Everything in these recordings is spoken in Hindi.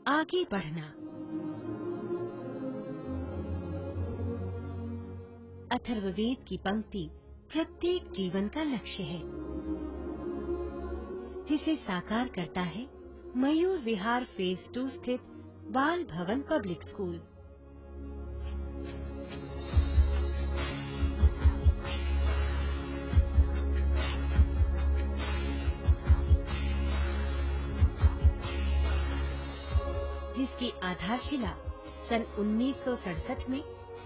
आगे बढ़ना। अथर्ववेद की पंक्ति प्रत्येक जीवन का लक्ष्य है, जिसे साकार करता है मयूर विहार फेज 2 स्थित बाल भवन पब्लिक स्कूल। जिसकी आधारशिला सन 1967 में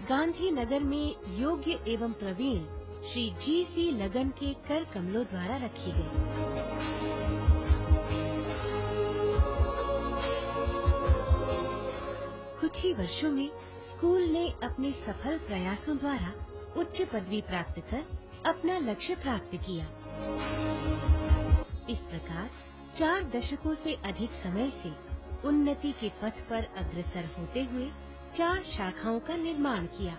गांधीनगर में योग्य एवं प्रवीण श्री जी.सी. लगन के कर कमलों द्वारा रखी गई। कुछ ही वर्षों में स्कूल ने अपने सफल प्रयासों द्वारा उच्च पदवी प्राप्त कर अपना लक्ष्य प्राप्त किया। इस प्रकार 4 दशकों से अधिक समय से उन्नति के पथ पर अग्रसर होते हुए 4 शाखाओं का निर्माण किया।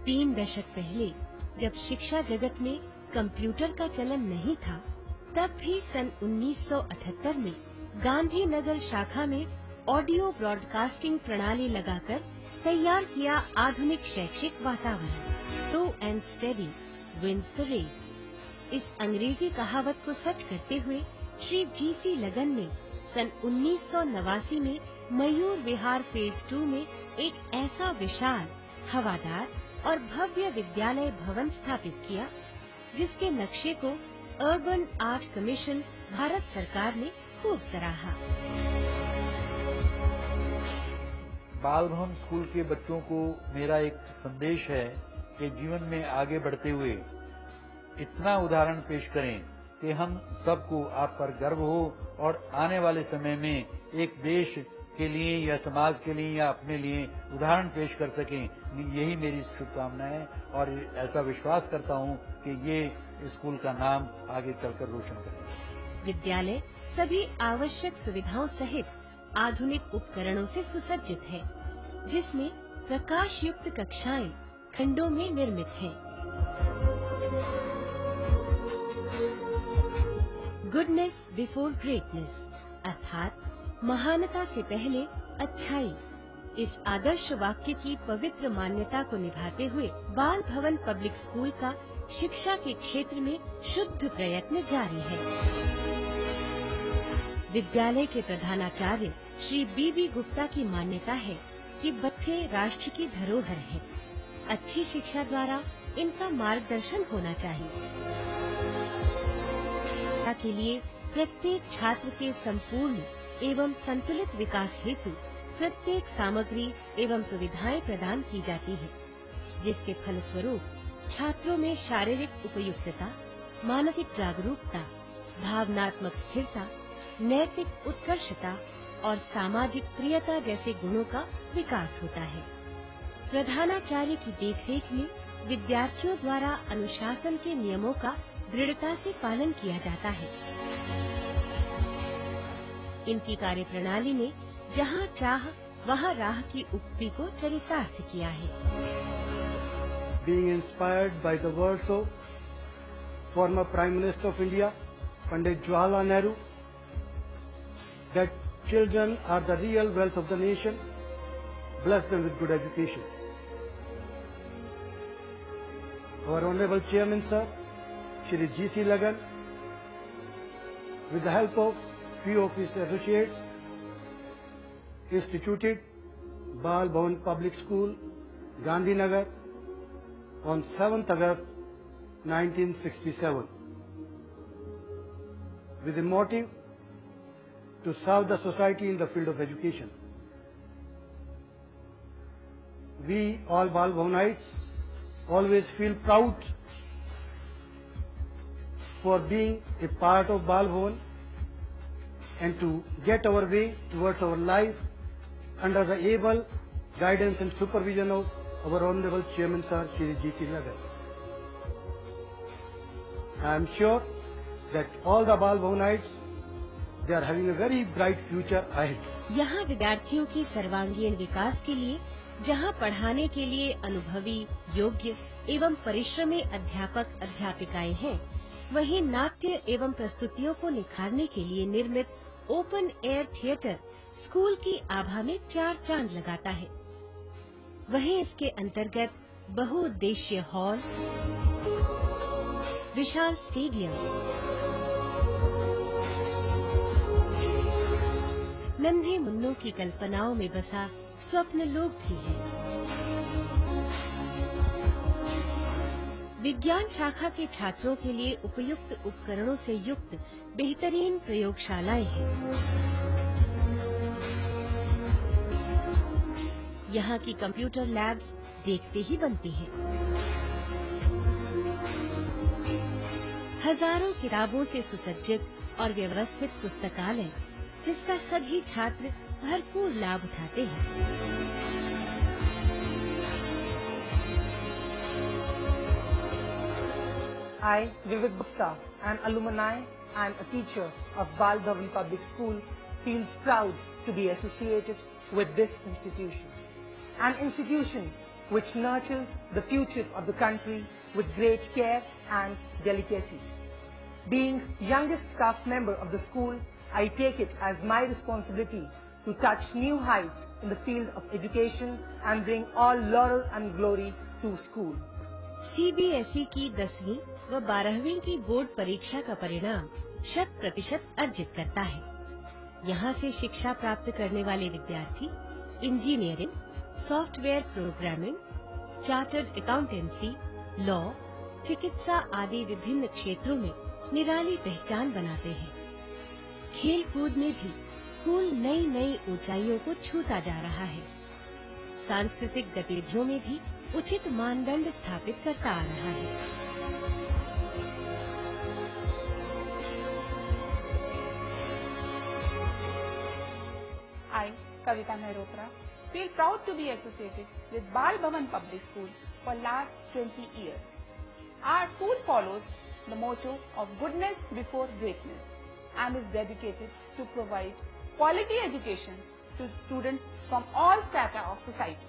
तीन दशक पहले जब शिक्षा जगत में कंप्यूटर का चलन नहीं था, तब भी सन 1978 में गांधीनगर शाखा में ऑडियो ब्रॉडकास्टिंग प्रणाली लगाकर तैयार किया आधुनिक शैक्षिक वातावरण। Slow and steady wins the race. इस अंग्रेजी कहावत को सच करते हुए श्री जी.सी. लगन ने सन 1989 में मयूर विहार फेज 2 में एक ऐसा विशाल, हवादार और भव्य विद्यालय भवन स्थापित किया, जिसके नक्शे को अर्बन आर्ट कमीशन भारत सरकार ने खूब सराहा। बाल भवन स्कूल के बच्चों को मेरा एक संदेश है कि जीवन में आगे बढ़ते हुए इतना उदाहरण पेश करें कि हम सबको आप पर गर्व हो और आने वाले समय में एक देश के लिए या समाज के लिए या अपने लिए उदाहरण पेश कर सकें। यही मेरी शुभकामना है और ऐसा विश्वास करता हूं कि ये स्कूल का नाम आगे चलकर रोशन करेगा। विद्यालय सभी आवश्यक सुविधाओं सहित आधुनिक उपकरणों से सुसज्जित है, जिसमें प्रकाश युक्त कक्षाएं खंडों में निर्मित हैं। गुडनेस बिफोर ग्रेटनेस, अर्थात महानता से पहले अच्छाई, इस आदर्श वाक्य की पवित्र मान्यता को निभाते हुए बाल भवन पब्लिक स्कूल का शिक्षा के क्षेत्र में शुद्ध प्रयत्न जारी है। विद्यालय के प्रधानाचार्य श्री बी.बी. गुप्ता की मान्यता है कि बच्चे राष्ट्र की धरोहर हैं। अच्छी शिक्षा द्वारा इनका मार्गदर्शन होना चाहिए। के लिए प्रत्येक छात्र के संपूर्ण एवं संतुलित विकास हेतु प्रत्येक सामग्री एवं सुविधाएं प्रदान की जाती है, जिसके फलस्वरूप छात्रों में शारीरिक उपयुक्तता, मानसिक जागरूकता, भावनात्मक स्थिरता, नैतिक उत्कर्षता और सामाजिक प्रियता जैसे गुणों का विकास होता है। प्रधानाचार्य की देखरेख में विद्यार्थियों द्वारा अनुशासन के नियमों का दृढ़ता से पालन किया जाता है। इनकी कार्यप्रणाली ने जहाँ चाह वहाँ राह की उक्ति को चरितार्थ किया है। Being inspired by the words of former Prime Minister of India, Pandit Jawaharlal Nehru, that children are the real wealth of the nation, bless them with good education. Our Honorable Chairman Sir, Shri G.C. Lagan, with the help of few of his associates, instituted Bal Bhavan Public School, Gandhinagar, on 7th August 1967, with the motive to serve the society in the field of education. We all Bal Bhavanites always feel proud for being a part of Bal Bhavan and to get our way towards our life under the able guidance and supervision of our Honorable Chairman Sir Shri G.C. Lagan. I am sure that all the Bal Bhavanites, they are having a very bright future ahead. यहाँ विद्यार्थियों की सर्वांगीण विकास के लिए जहाँ पढ़ाने के लिए अनुभवी, योग्य एवं परिश्रमी अध्यापक अध्यापिकाएं हैं, वहीं नाट्य एवं प्रस्तुतियों को निखारने के लिए निर्मित ओपन एयर थिएटर स्कूल की आभा में 4 चांद लगाता है। वहीं इसके अंतर्गत बहुउद्देश्य हॉल, विशाल स्टेडियम, नन्हे मुन्नों की कल्पनाओं में बसा स्वप्न लोक भी है। विज्ञान शाखा के छात्रों के लिए उपयुक्त उपकरणों से युक्त बेहतरीन प्रयोगशालाएं हैं। यहाँ की कंप्यूटर लैब्स देखते ही बनती हैं। हजारों किताबों से सुसज्जित और व्यवस्थित पुस्तकालय, जिसका सभी छात्र भरपूर लाभ उठाते हैं। I, Vivek Gupta, an alumni and a teacher of Bal Bhavan Public School, feels proud to be associated with this institution. An institution which nurtures the future of the country with great care and delicacy. Being youngest staff member of the school, I take it as my responsibility to touch new heights in the field of education and bring all laurel and glory to school. CBSE की 10वीं व 12वीं की बोर्ड परीक्षा का परिणाम 100% अर्जित करता है। यहाँ से शिक्षा प्राप्त करने वाले विद्यार्थी engineering, software programming, chartered accountancy, law, चिकित्सा आदि विभिन्न क्षेत्रों में निराली पहचान बनाते हैं। खेल कूद में भी स्कूल नई नई ऊंचाइयों को छूता जा रहा है। सांस्कृतिक गतिविधियों में भी उचित मानदंड स्थापित करता आ रहा है। I, Kavita Mehrotra, feel proud to be associated with Bal Bhavan Public School for last 20 years. Our school follows the motto of goodness before greatness and is dedicated to provide quality education to students from all strata of society.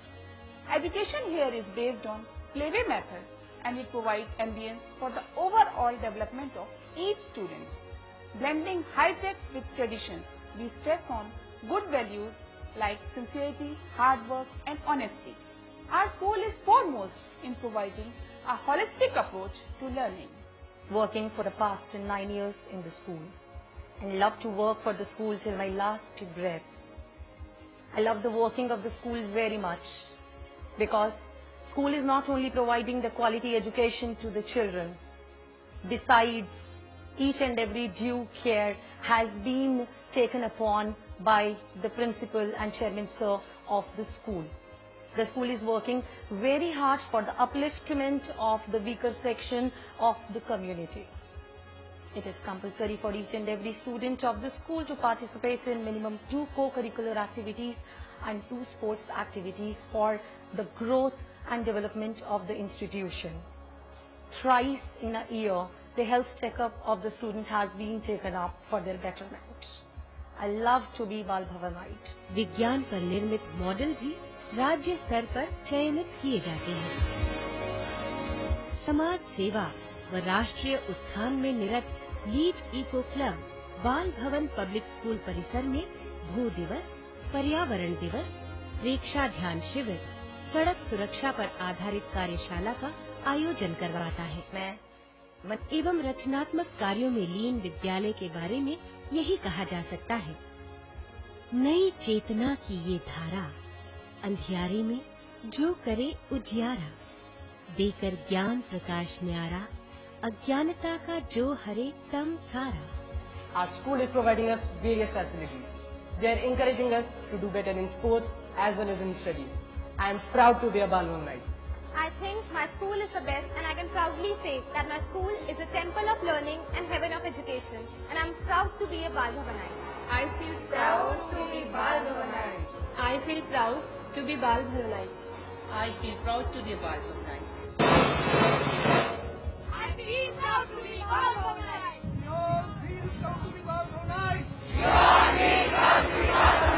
Education here is based on playway method and it provides ambience for the overall development of each student. Blending high-tech with traditions, we stress on good values like sincerity, hard work and honesty. Our school is foremost in providing a holistic approach to learning. Working for the past 9 years in the school and love to work for the school till my last breath. I love the working of the school very much because school is not only providing the quality education to the children, besides each and every due care has been taken upon by the principal and chairman sir of the school. The school is working very hard for the upliftment of the weaker section of the community. It is compulsory for each and every student of the school to participate in minimum 2 co-curricular activities and 2 sports activities for the growth and development of the institution. Thrice in a year, the health checkup of the student has been taken up for their betterment. I love to be Bal Bhavanite. विज्ञान पर निर्मित मॉडल भी राज्य स्तर पर चयनित किए जाते हैं। समाज सेवा व राष्ट्रीय उत्थान में निरत लीड इको क्लब बाल भवन पब्लिक स्कूल परिसर में भू दिवस, पर्यावरण दिवस, प्रेक्षा ध्यान शिविर, सड़क सुरक्षा पर आधारित कार्यशाला का आयोजन करवाता है। मैं एवं रचनात्मक कार्यों में लीन विद्यालय के बारे में यही कहा जा सकता है। नई चेतना की ये धारा अंधियारे में जो करे उजियारा, देकर ज्ञान प्रकाश न्यारा, अज्ञानता का जो हरे तम सारा। Our school is providing us various facilities. They are encouraging us to do better in sports as well as in studies. I am proud to be a Bal Bhavanite. I think my school is the best and I can proudly say that my school is a temple of learning and heaven of education and I am proud to be a Bal Bhavanite. I feel proud to be Bal Bhavanite. I feel proud to be Bal Bhavanite. I feel proud to be a Bal Bhavanite. I feel proud to be Bal Bhavanite. We all feel proud to be Bal Bhavanite. We all feel proud to be Bal Bhavanite.